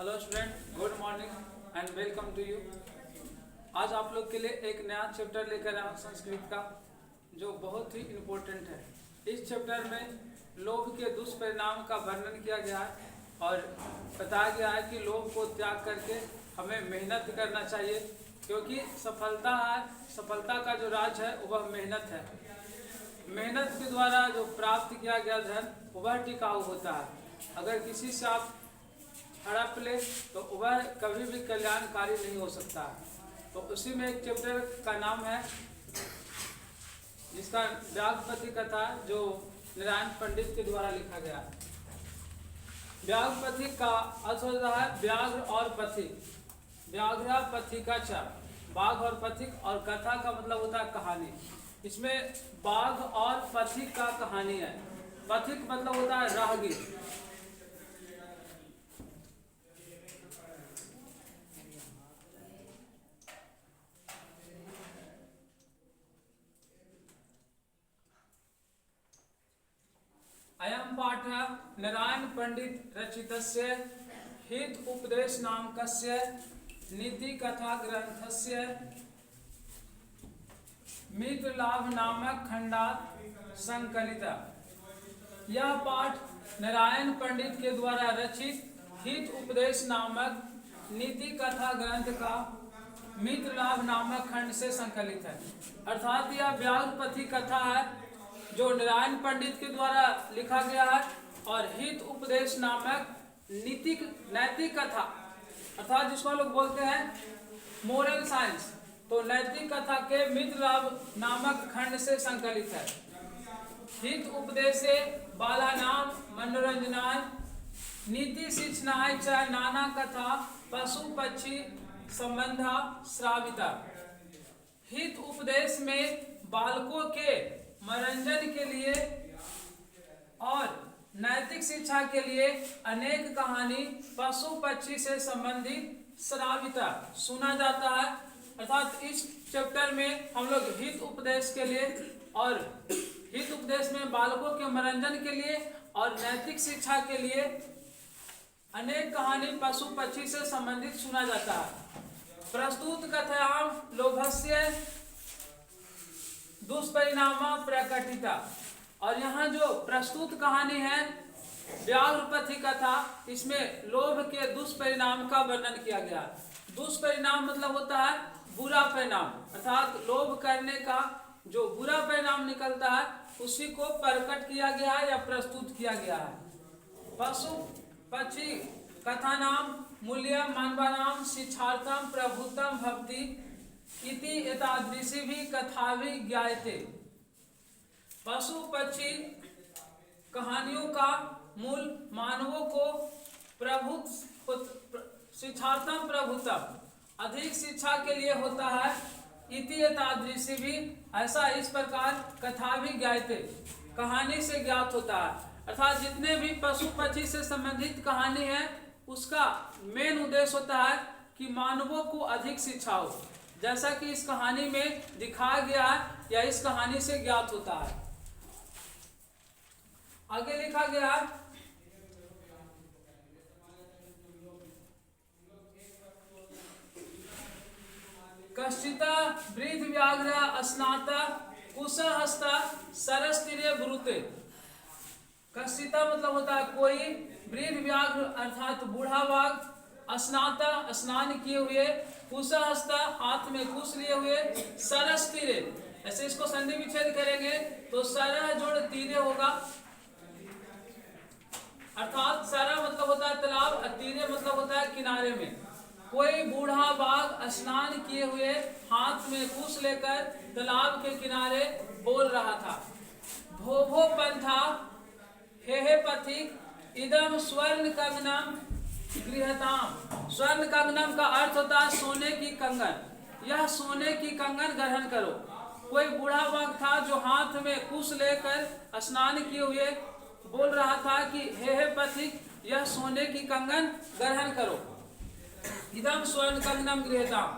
Hello student, good morning and welcome to you. आज आप लोग के लिए एक नया चैप्टर लेकर आया संस्कृत का, जो बहुत ही इम्पोर्टेंट है। इस चैप्टर में लोभ के दुष्परिणाम का वर्णन किया गया है और बताया गया है कि लोभ को त्याग करके हमें मेहनत करना चाहिए, क्योंकि सफलता का जो राज है वह मेहनत है। मेहनत के द्वारा जो प्राप्त किया गया धन वह टिकाऊ होता है। अगर किसी से आप हड़प ले तो वह कभी भी कल्याणकारी नहीं हो सकता। तो उसी में एक चैप्टर का नाम है जिसका व्याघ्रपति कथा, जो नारायण पंडित के द्वारा लिखा गया है। व्याघ्रपति का अर्थ होता है व्याघ्र और पथिक। व्याघ्र पथिक का बाघ और पथिक, और कथा का मतलब होता है कहानी। इसमें बाघ और पथिक का कहानी है। पथिक मतलब होता है राहगीर। अयं पाठः नारायण पंडित रचितस्य हित उपदेश नामकस्य नीति कथा ग्रंथस्य मित्र लाभ नामक खंडात संकलित। यह पाठ नारायण पंडित के द्वारा रचित हित उपदेश नामक नीति कथा ग्रंथ का मित्र लाभ नामक खंड से संकलित है। अर्थात यह व्याघ्रपति कथा है जो नारायण पंडित के द्वारा लिखा गया है, और हित उपदेश नामक नैतिक कथा, अर्थात जिसको लोग बोलते हैं मोरल साइंस, तो नैतिक कथा के मित्र लाभ नामक खंड से संकलित है। हित उपदेशे बालानाम मनोरंजनाय नीति शिक्षणाय च नाना कथा पशु पक्षी संबंधा श्राविता। हित उपदेश में बालकों के मनोरंजन के लिए और नैतिक शिक्षा के लिए अनेक कहानी पशु पक्षी से संबंधित श्राविता सुना जाता है। अर्थात इस चैप्टर में हम लोग हित उपदेश के लिए और हित उपदेश में बालकों के मनोरंजन के लिए और नैतिक शिक्षा के लिए अनेक कहानी पशु पक्षी से संबंधित सुना जाता है। प्रस्तुत कथायाम लोभस्य दुष्परिणाम प्रकटिता। और यहाँ जो प्रस्तुत कहानी है व्याघ्रपति कथा, इसमें लोभ के दुष्परिणाम का वर्णन किया गया। दुष्परिणाम मतलब होता है बुरा परिणाम, अर्थात लोभ करने का जो बुरा परिणाम निकलता है उसी को प्रकट किया गया है या प्रस्तुत किया गया है। पशु पक्षी कथा नाम मूल्य मानवानाम शिक्षार्थम प्रभुतम भक्ति इति एतादृशी भी कथा भी ज्ञायते। पशु पक्षी कहानियों का मूल मानवों को शिक्षार्थम प्रभुतम अधिक शिक्षा के लिए होता है। इति एतादृशी भी ऐसा इस प्रकार कथा भी ज्ञायते कहानी से ज्ञात होता है। अर्थात जितने भी पशु पक्षी से संबंधित कहानी है उसका मेन उद्देश्य होता है कि मानवों को अधिक शिक्षा हो, जैसा कि इस कहानी में दिखाया गया है या इस कहानी से ज्ञात होता है। आगे लिखा गया है कश्चिता वृद्ध व्याघ्र स्नात कुशहस्त सरस्तीरे ब्रूते। कश्चिता मतलब होता है कोई, वृद्ध व्याघ्र अर्थात बूढ़ा बाघ, स्नाता स्नान किए हुए, कुशहस्त हाथ में कुश लिए हुए, सरस तीरे, ऐसे इसको संधि विच्छेद करेंगे तो सरह जोड़ तीरे होगा। अर्थात सरह मतलब होता है तालाब और तीरे मतलब होता है किनारे में। कोई बूढ़ा बाघ स्नान किए हुए हाथ में कुश लेकर तालाब के किनारे बोल रहा था, भो पंथा हे पथिक इदम स्वर्ण कंगनम गृहताम। स्वर्ण कंगनम का अर्थ होता है सोने की कंगन, यह सोने की कंगन ग्रहण करो। कोई बूढ़ा बाघ था जो हाथ में कुश लेकर स्नान किए हुए बोल रहा था कि हे पथिक यह सोने की कंगन ग्रहण करो। इदम स्वर्ण कंगनम गृहताम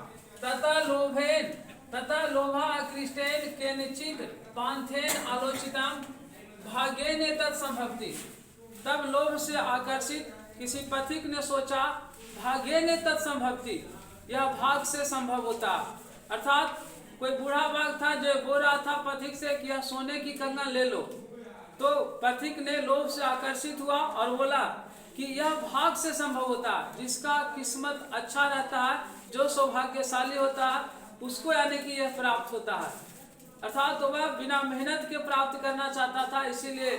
तथा लोभा आकृष्टेन केनचित पांथेन आलोचिताम भाग्येन तत् संभवति। तब लोभ से आकर्षित किसी पथिक ने सोचा भाग्येन तत्संभवति, यह भाग से संभव होता। अर्थात कोई बूढ़ा बाघ था जो बोल रहा था पथिक से कि यह सोने की कंगन ले लो, तो पथिक ने लोभ से आकर्षित हुआ और बोला कि यह भाग से संभव होता है। जिसका किस्मत अच्छा रहता है, जो सौभाग्यशाली होता है, उसको यानी कि यह प्राप्त होता है। अर्थात तो वह बिना मेहनत के प्राप्त करना चाहता था, इसीलिए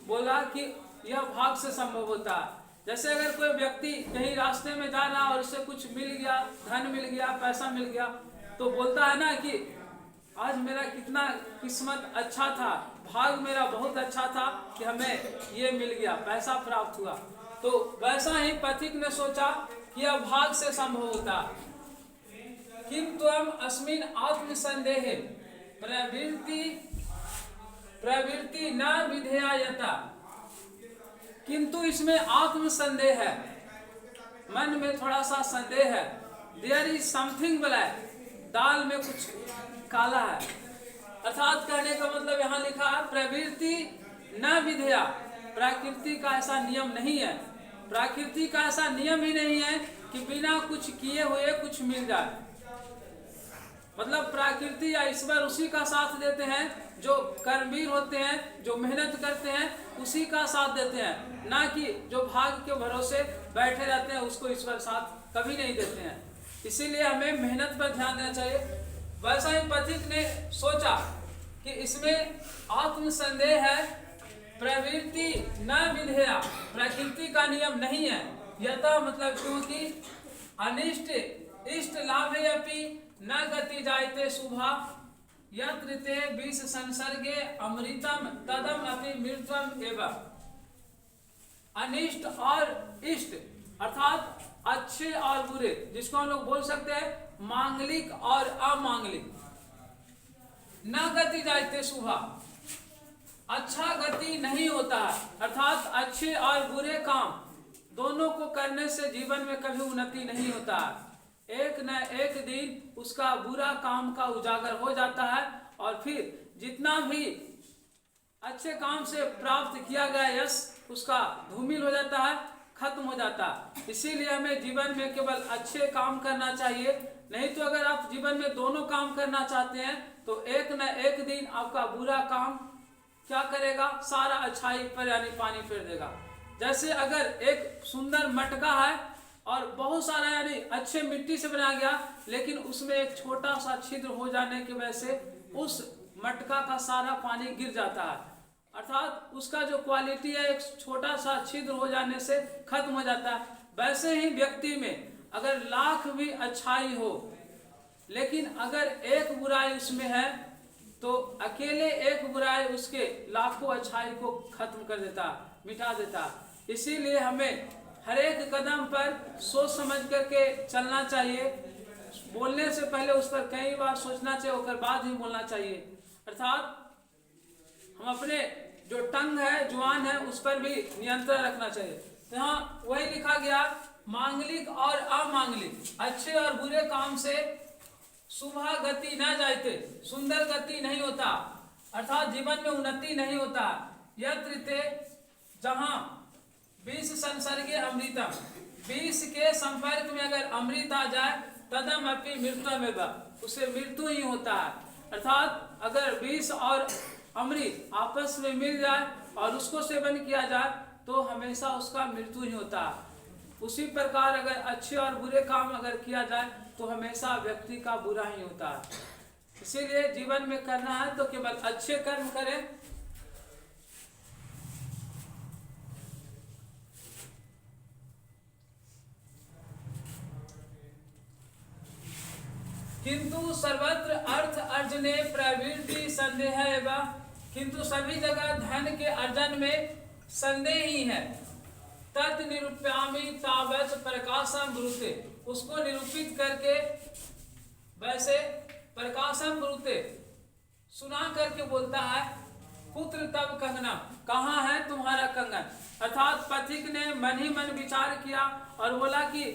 बोला कि यह भाग से संभव होता है। जैसे अगर कोई व्यक्ति कहीं रास्ते में जा रहा और उससे कुछ मिल गया, धन मिल गया, पैसा मिल गया, तो बोलता है ना कि आज मेरा कितना किस्मत अच्छा था, भाग मेरा बहुत अच्छा था कि हमें ये मिल गया, पैसा प्राप्त हुआ। तो वैसा ही पथिक ने सोचा कि यह भाग से संभव होता। किम त्वम अस्मिन् आत्मसंदेहे प्रवृत्ति न विधेयता, किंतु इसमें आत्म संदेह है, मन में थोड़ा सा संदेह है। देयर इज समथिंग ब्लैक, दाल में कुछ काला है। अर्थात कहने का मतलब यहाँ लिखा है प्रवृत्ति न विधेया, प्रकृति का ऐसा नियम नहीं है, प्रकृति का ऐसा नियम ही नहीं है कि बिना कुछ किए हुए कुछ मिल जाए। मतलब प्रकृति या ईश्वर उसी का साथ देते हैं जो कर्मवीर होते हैं, जो मेहनत करते हैं, उसी का साथ देते हैं, ना कि जो भाग के भरोसे बैठे रहते हैं उसको ईश्वर साथ कभी नहीं देते हैं। इसीलिए हमें मेहनत पर ध्यान देना चाहिए। वैसा ही पथिक ने सोचा कि इसमें आत्म संदेह है, प्रवृत्ति न विधेया, प्रकृति का नियम नहीं है। यथा मतलब क्योंकि अनिष्ट इष्ट लाभे अपि न गति जायते शुभा, यत्र ते विष संसर्गे अमृतम तदम अपि मृतम एवं। अनिष्ट और इष्ट अर्थात अच्छे और बुरे, जिसको हम लोग बोल सकते हैं मांगलिक और अमांगलिक। न गति जायते शुभा, अच्छा गति नहीं होता है। अर्थात अच्छे और बुरे काम दोनों को करने से जीवन में कभी उन्नति नहीं होता है। एक न एक दिन उसका बुरा काम का उजागर हो जाता है और फिर जितना भी अच्छे काम से प्राप्त किया गया यश उसका धूमिल हो जाता है, खत्म हो जाता है। इसीलिए हमें जीवन में केवल अच्छे काम करना चाहिए। नहीं तो अगर आप जीवन में दोनों काम करना चाहते हैं तो एक न एक दिन आपका बुरा काम क्या करेगा, सारा अच्छाई पर यानी पानी फेर देगा। जैसे अगर एक सुंदर मटका है और बहुत सारा यानी अच्छे मिट्टी से बनाया गया, लेकिन उसमें एक छोटा सा छिद्र हो जाने की वजह से उस मटका का सारा पानी गिर जाता है। अर्थात उसका जो क्वालिटी है एक छोटा सा छिद्र हो जाने से खत्म हो जाता है। वैसे ही व्यक्ति में अगर लाख भी अच्छाई हो, लेकिन अगर एक बुराई उसमें है तो अकेले एक बुराई उसके लाखों अच्छाई को खत्म कर देता, मिटा देता। इसीलिए हमें हर एक कदम पर सोच समझ करके चलना चाहिए। बोलने से पहले उस पर कई बार सोचना चाहिए, उसके बाद ही बोलना चाहिए। अर्थात हम अपने जो टंग है, जुबान है, उस पर भी नियंत्रण रखना चाहिए। तो यहाँ वही लिखा गया, मांगलिक और अमांगलिक, अच्छे और बुरे काम से शुभ गति न जायते, सुंदर गति नहीं होता, अर्थात जीवन में उन्नति नहीं होता। यत्र ते, जहाँ विष संसर्गे अमृतम, विष के संपर्क में अगर अमृत आ जाए, तदम अपि मृतमेव, उसे मृत्यु ही होता है। अर्थात अगर विष और अमृत आपस में मिल जाए और उसको सेवन किया जाए तो हमेशा उसका मृत्यु ही होता है। उसी प्रकार अगर अच्छे और बुरे काम अगर किया जाए तो हमेशा व्यक्ति का बुरा ही होता है। इसीलिए जीवन में करना है तो केवल अच्छे कर्म करें। किंतु सर्वत्र अर्थ अर्जने प्रवृत्ति संदेह एवं, किंतु सभी जगह धन के अर्जन में संदेह ही है। तत् निरूप्यामि तावत् प्रकाशम ब्रूते, उसको निरूपित करके वैसे प्रकाशम ब्रूते सुना करके बोलता है, कुत्र तब कंगनम, कहाँ है तुम्हारा कंगन। अर्थात पथिक ने मन ही मन विचार किया और बोला कि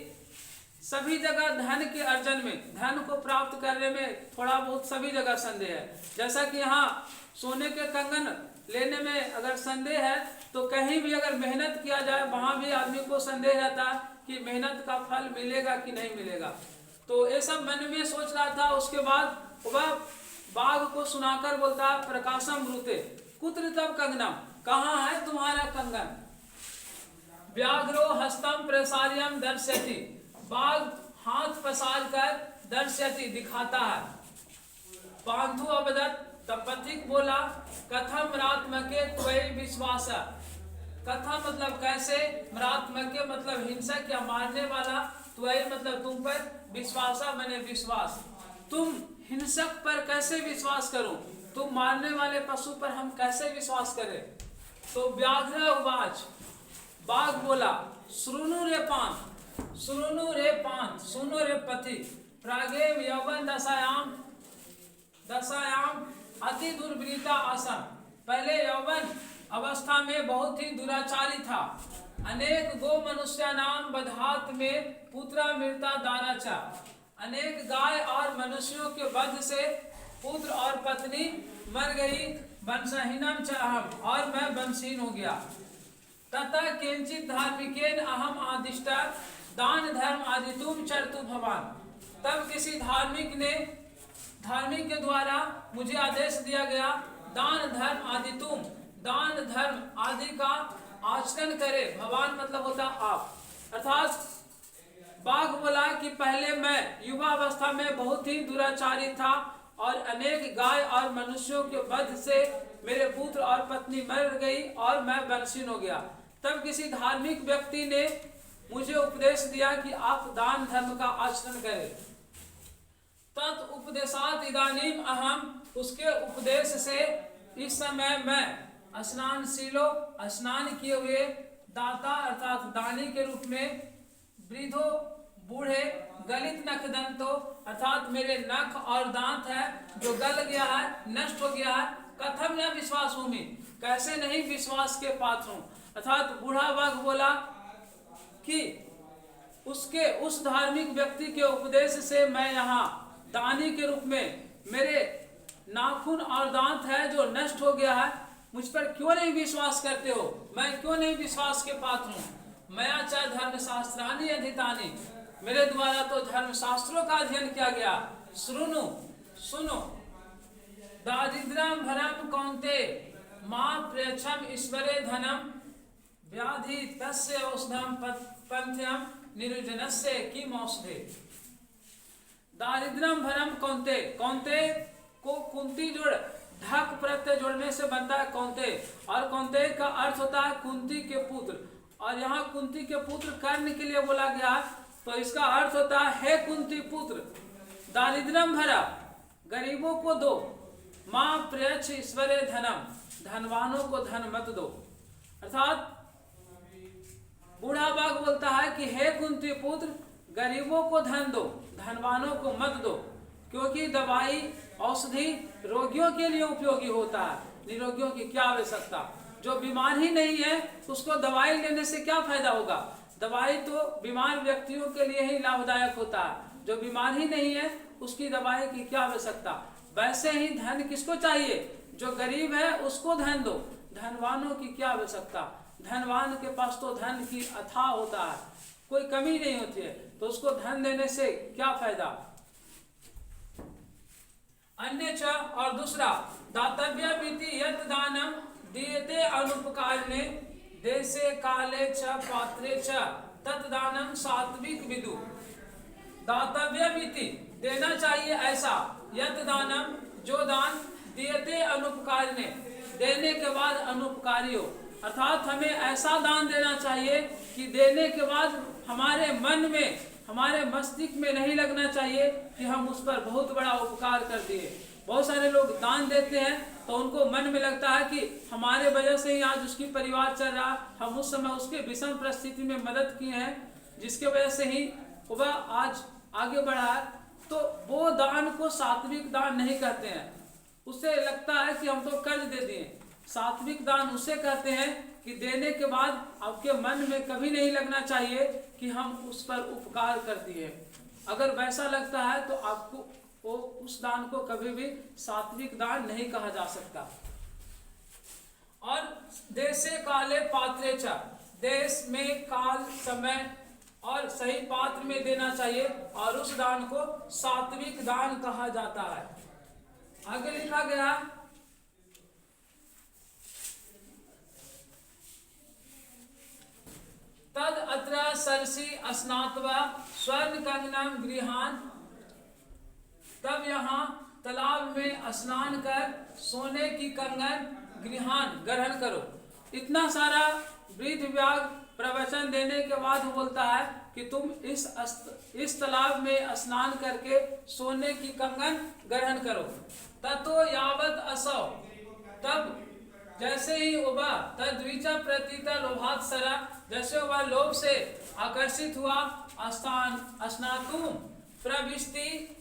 सभी जगह धन के अर्जन में, धन को प्राप्त करने में थोड़ा बहुत सभी जगह संदेह है। जैसा कि यहाँ सोने के कंगन लेने में अगर संदेह है तो कहीं भी अगर मेहनत किया जाए वहां भी आदमी को संदेह रहता है कि मेहनत का फल मिलेगा कि नहीं मिलेगा। तो ये सब मन में सोच रहा था। उसके बाद वह बाघ को सुनाकर बोलता है, प्रकाशम ब्रूते कुत्र तब कंगनम, कहाँ है तुम्हारा कंगन। व्याघ्रो हस्तम प्रसार्यम दर्शयति, बाघ हाथ पसार कर दर्शयति दिखाता है। पांथु अवदत, तब पथिक बोला, कथम रात्मके त्वयि विश्वास, कथम मतलब कैसे, मरात्मके मतलब हिंसक या मारने वाला, त्वयि मतलब तुम पर, विश्वासा मैंने विश्वास, तुम हिंसक पर कैसे विश्वास करूं, तुम मारने वाले पशु पर हम कैसे विश्वास करें। तो व्याघ्र उवाच, बाघ बोला, श्रुणु रे पांथ, श्रुणु रे पांथ, सुनो रे पथिक, प्रागेव यौवन दशायाम, दशायाम अति दुर्वृता आसन, पहले यौवन अवस्था में बहुत ही दुराचारी था। अनेक गो मनुष्य नाम बधात में पुत्रा मृता दाराचा, अनेक गाय और मनुष्यों के वध से पुत्र और पत्नी मर गई। वंशहीनम च अहम, और मैं वंशहीन हो गया। तथा किंचित धार्मिकेन अहम आदिष्टा दान धर्म आदितुम चरतु भवान, तब किसी धार्मिक के द्वारा मुझे आदेश दिया गया, दान धर्म आदितुम, दान धर्म आदि का आचरण करे। भगवान मतलब होता आप। अर्थात बाघ बोला कि पहले मैं युवा अवस्था में बहुत ही दुराचारी था और अनेक गाय और मनुष्यों के वध से मेरे पुत्र और पत्नी मर गई और मैं वंशीन हो गया। तब किसी धार्मिक व्यक्ति ने मुझे उपदेश दिया कि आप दान धर्म का आचरण करें। तत् उपदेशात इदानीम अहम, उसके उपदेश से इस समय मैं स्नानशीलो, स्नान किए हुए, दाता अर्थात दानी के रूप में, वृद्धो बूढ़े, गलित नख दंतो अर्थात मेरे नख और दांत है जो गल गया है, नष्ट हो गया है। कथम न विश्वास भूमि, कैसे नहीं विश्वास के पात्र हूं। अर्थात बूढ़ा बाघ बोला कि उसके उस धार्मिक व्यक्ति के उपदेश से मैं यहाँ दानी के रूप में, मेरे नाखून और दांत है जो नष्ट हो गया है, मुझ पर क्यों नहीं विश्वास करते हो, मैं क्यों नहीं विश्वास के पात्र हूँ। मैं च धर्म शास्त्रानि अधीतानि, मेरे द्वारा तो धर्म शास्त्रों का अध्ययन किया गया। श्रुणु सुनो, दारिद्र्यम भरम कौन्ते मां प्रेक्षम ईश्वरे धनम, व्याधि तस्य औषधम पंथ्यम निरुजनस्य किम औषधे। दारिद्र्यम भरम कौन्ते, कौन्ते को कुंती जोड़ ढक प्रत्यय जोड़ने से बनता है कौन्ते, और कौन्ते का अर्थ होता है कुंती के पुत्र, और यहाँ कुंती के पुत्र कर्ण के लिए बोला गया, तो इसका अर्थ होता है हे कुंती पुत्र, दारिद्र्यम भरा, गरीबों को दो, मां प्रेक्ष ईश्वरे धनम, धनवानों को धन मत दो। अर्थात बूढ़ा बाघ बोलता है कि हे कुंती पुत्र, गरीबों को धन दो, धनवानों को मत दो, क्योंकि दवाई औषधि रोगियों के लिए उपयोगी होता है, निरोगियों की क्या आवश्यकता। जो बीमार ही नहीं है उसको दवाई लेने से क्या फायदा होगा। दवाई तो बीमार व्यक्तियों के लिए ही लाभदायक होता है, जो बीमार ही नहीं है उसकी दवाई की क्या आवश्यकता। वैसे ही धन किसको चाहिए, जो गरीब है उसको धन दो, धनवानों की क्या आवश्यकता। धनवान के पास तो धन की अथाह होता है, कोई कमी नहीं होती है, तो उसको धन देने से क्या फायदा। अन्य च, और दूसरा, दातव्य बीति यत दानम दीयते अनुपकारणे देशे काले च पात्रे च तत्दानम सात्विक विदु। दातव्य बीति देना चाहिए ऐसा, यत दानम जो दान, दीयते अनुपकारणे देने के बाद अनुपकारी हो। अर्थात हमें ऐसा दान देना चाहिए कि देने के बाद हमारे मन में, हमारे मस्तिष्क में नहीं लगना चाहिए कि हम उस पर बहुत बड़ा उपकार कर दिए। बहुत सारे लोग दान देते हैं तो उनको मन में लगता है कि हमारे वजह से ही आज उसकी परिवार चल रहा, हम उस समय उसके विषम परिस्थिति में मदद किए हैं, जिसके वजह से ही वह आज आगे बढ़ा है। तो वो दान को सात्विक दान नहीं कहते हैं, उससे लगता है कि हम तो कर्ज दे दिए। सात्विक दान उसे कहते हैं कि देने के बाद आपके मन में कभी नहीं लगना चाहिए कि हम उस पर उपकार कर दिए। अगर वैसा लगता है तो आपको उस दान को कभी भी सात्विक दान नहीं कहा जा सकता। और देशे काले पात्रे च, देश में काल समय और सही पात्र में देना चाहिए, और उस दान को सात्विक दान कहा जाता है। आगे लिखा गया, तद अत्र सरसी स्नात्वा स्वर्ण कंगनम गृहान, तब यहाँ तालाब में स्नान कर सोने की कंगन गृहान ग्रहण करो। इतना सारा वृद्ध व्याग प्रवचन देने के बाद बोलता है कि तुम इस तालाब में स्नान करके सोने की कंगन ग्रहण करो। ततो यावत असौ, तब जैसे ही उबा तद्विचा प्रतीता लोभात्सरा, जैसे वह लोभ से आकर्षित हुआ, स्नातुम प्रविष्टि,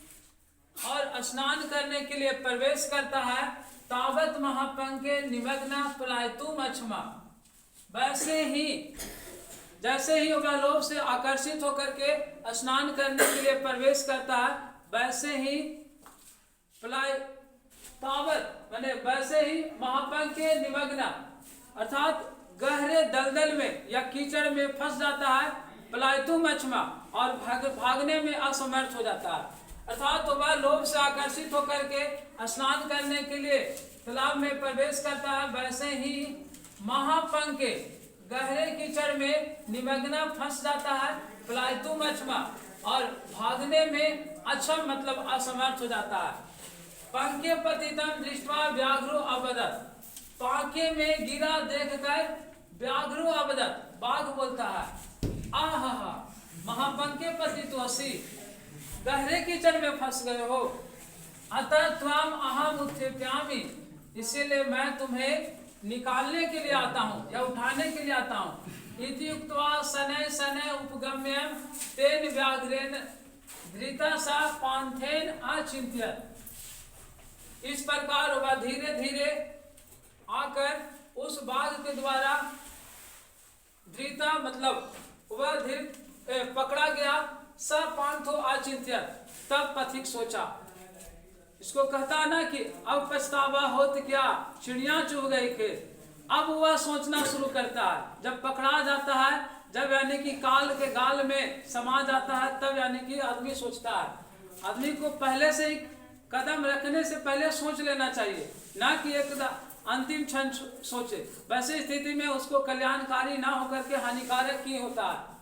और स्नान करने के लिए प्रवेश करता है, तावत महापंके निमग्न पलायतुम अक्षमा, वैसे ही जैसे ही वह लोभ से आकर्षित होकर के स्नान करने के लिए प्रवेश करता है, वैसे ही पलाय तावत माने वैसे ही महापंके निमग्न, अर्थात गहरे दलदल में या कीचड़ में फंस जाता है, पलायतुम अक्षमा, और भागने में असमर्थ हो जाता है। अर्थात तो वह लोभ से आकर्षित होकर के स्नान करने के लिए तालाब में प्रवेश करता है, वैसे ही महापंके गहरे कीचड़ में निमग्न फंस जाता है, पलायतुम अक्षमा, और भागने में अक्षम मतलब असमर्थ हो जाता है। पंके पतितम दृष्ट्वा व्याघ्रो अवदत, पांके में गिरा देखकर व्याघ्रो अवदत, बाघ बोलता है, आहा महापंके पतितोसी, गहरे कीचड़ में फंस गए हो, अतः त्वाम अहम उत्थेप्यामि, इसीलिए मैं तुम्हें निकालने के लिए आता हूँ या उठाने के लिए आता हूँ। इति उक्त्वा शनैः शनैः उपगम्य तेन व्याघ्रेण धृता सा पांथेन अचिंत्यत, इस प्रकार वह धीरे धीरे आकर उस बाघ के द्वारा धृता मतलब वह धीरे पकड़ा गया, स पांथो अचिंत्यत, तब पथिक सोचा। इसको कहता ना कि अब पछतावा हो तो क्या, चिड़िया चुभ गई खेत। अब वह सोचना शुरू करता है, जब पकड़ा जाता है, जब यानी कि काल के गाल में समा जाता है, तब यानी कि आदमी सोचता है। आदमी को पहले से ही कदम रखने से पहले सोच लेना चाहिए, ना कि एक अंतिम क्षण सोचे। वैसे स्थिति में उसको कल्याणकारी ना होकर के हानिकारक ही होता है।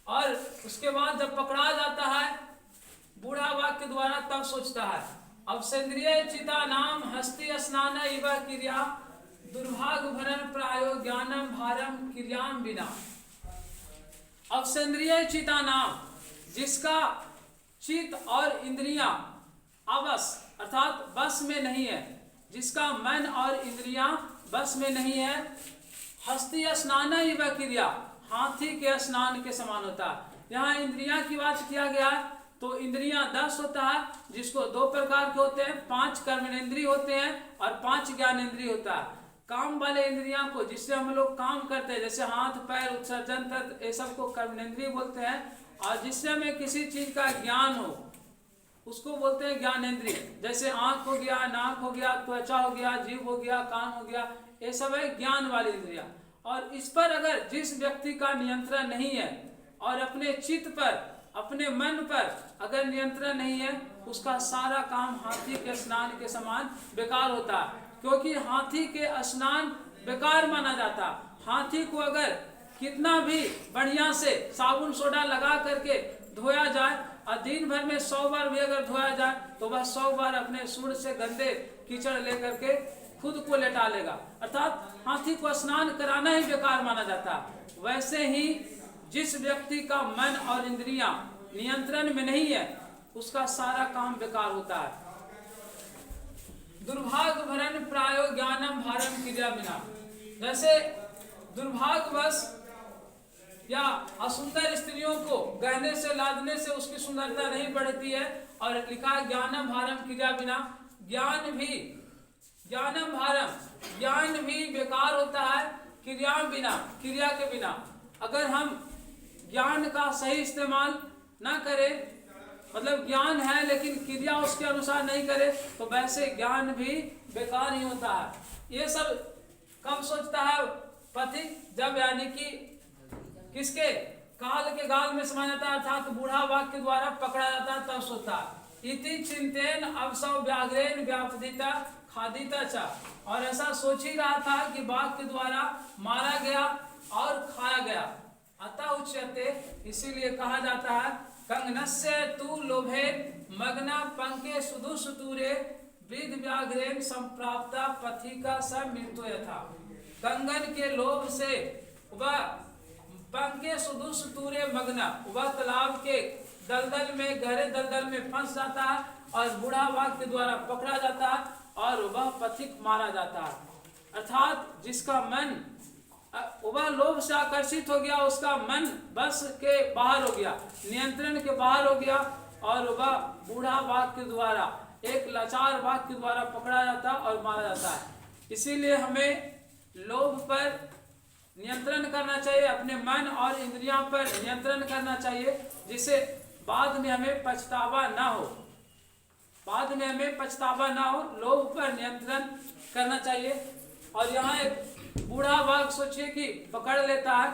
और उसके बाद जब पकड़ा जाता है बूढ़ा बाघ के द्वारा, तब सोचता है, अब सेंद्रिय चिता नाम हस्ति स्नान इव क्रिया दुर्भाग भरण प्रायो ज्ञानम भारम क्रियाम बिना। अब सेंद्रिय चिता नाम, जिसका चित और इंद्रियां अवश अर्थात बस में नहीं है, जिसका मन और इंद्रियां बस में नहीं है, हस्ति स्नान इव क्रिया, हाथी के स्नान के समान होता है। यहाँ इंद्रियां की बात किया गया है, तो इंद्रियां 10 होता है, जिसको 2 प्रकार के होते हैं, 5 कर्मेंद्रिय होते हैं और 5 ज्ञानेंद्रिय होता है। काम वाले इंद्रियां को, जिससे हम लोग काम करते हैं, जैसे हाथ पैर उत्सर्जन तक, ये सब को कर्मेंद्रिय बोलते हैं। और जिससे हमें किसी चीज का ज्ञान हो, उसको बोलते हैं ज्ञानेंद्रिय। जैसे आंख हो गया, नाक हो गया, त्वचा हो गया, जीभ हो गया, कान हो गया, ये सब है ज्ञान वाली इंद्रिया। और इस पर अगर जिस व्यक्ति का नियंत्रण नहीं है और अपने चित्त पर, अपने मन पर अगर नियंत्रण नहीं है, उसका सारा काम हाथी के स्नान के समान बेकार होता है। क्योंकि हाथी के स्नान बेकार माना जाता। हाथी को अगर कितना भी बढ़िया से साबुन सोडा लगा करके धोया जाए और दिन भर में 100 बार भी अगर धोया जाए, तो वह 100 बार अपने सूंड से गंदे कीचड़ लेकर के खुद को लेटा लेगा। अर्थात हाथी को स्नान कराना ही बेकार माना जाता। वैसे ही जिस व्यक्ति का मन और इंद्रियां नियंत्रण में नहीं है, उसका सारा काम बेकार होता है। दुर्भाग्य भरण प्रायो ज्ञानम भारम क्रिया बिना, जैसे दुर्भाग्यवश या असुंदर स्त्रियों को गहने से लादने से उसकी सुंदरता नहीं बढ़ती है। और लिखा ज्ञानम भारम क्रिया बिना, ज्ञान भी ज्ञानम भारम, ज्ञान भी बेकार होता है क्रिया बिना, क्रिया के बिना। अगर हम ज्ञान का सही इस्तेमाल ना करें, मतलब ज्ञान है लेकिन क्रिया उसके अनुसार नहीं करे, तो वैसे ज्ञान भी बेकार ही होता है। ये सब कब सोचता है पथिक? जब यानी कि किसके काल के गाल में समा जाता है, अर्थात बूढ़ा बाघ के द्वारा पकड़ा जाता है, तब सोचता है। इति चिंतेन अवसव व्याघ्रेन व्यापदिता खादिता चा, और ऐसा सोच ही रहा था कि बाघ के द्वारा मारा गया और खाया गया। अतः उच्यते, इसीलिए कहा जाता है, कंगनस्य तु लोभे मग्ना पंके सुदु सुतूरे वृद्ध व्याघ्रेन संप्राप्ता पथिका स मृत्यु यथा। कंगन के लोभ से वह पंके सुदु सुतूरे मग्ना, वह तालाब के दलदल में, गहरे दलदल में फंस जाता है और बूढ़ा बाघ के द्वारा पकड़ा जाता है और वह पथिक मारा जाता है। अर्थात जिसका मन वह लोभ से आकर्षित हो गया, उसका मन बस के बाहर हो गया, नियंत्रण के बाहर हो गया और वह बूढ़ा बाघ के द्वारा, एक लाचार बाघ के द्वारा पकड़ा जाता और मारा जाता है। इसीलिए हमें लोभ पर नियंत्रण करना चाहिए, अपने मन और इंद्रियों पर नियंत्रण करना चाहिए, जिससे बाद में हमें पछतावा ना हो, बाद में हमें पछतावा ना हो। लोभ पर नियंत्रण करना चाहिए। और यहाँ एक बूढ़ा बाघ सोचिए कि पकड़ लेता है,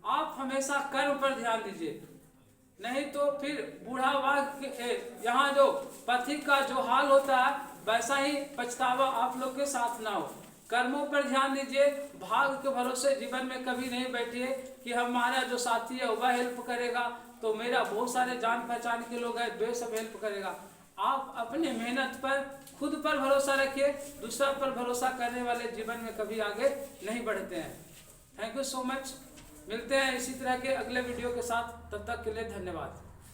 आप हमेशा कर्म पर ध्यान दीजिए, नहीं तो फिर बूढ़ा बाघ यहाँ जो पथिक का जो हाल होता है वैसा ही पछतावा आप लोग के साथ ना हो। कर्मों पर ध्यान दीजिए, भाग के भरोसे जीवन में कभी नहीं बैठिए कि हमारा जो साथी है वह हेल्प करेगा, तो मेरा बहुत सारे जान पहचान के लोग हैं वे सब हेल्प करेगा। आप अपने मेहनत पर, खुद पर भरोसा रखिए, दूसरा पर भरोसा करने वाले जीवन में कभी आगे नहीं बढ़ते हैं। Thank you so much. मिलते हैं इसी तरह के अगले वीडियो के साथ, तब तक के लिए धन्यवाद।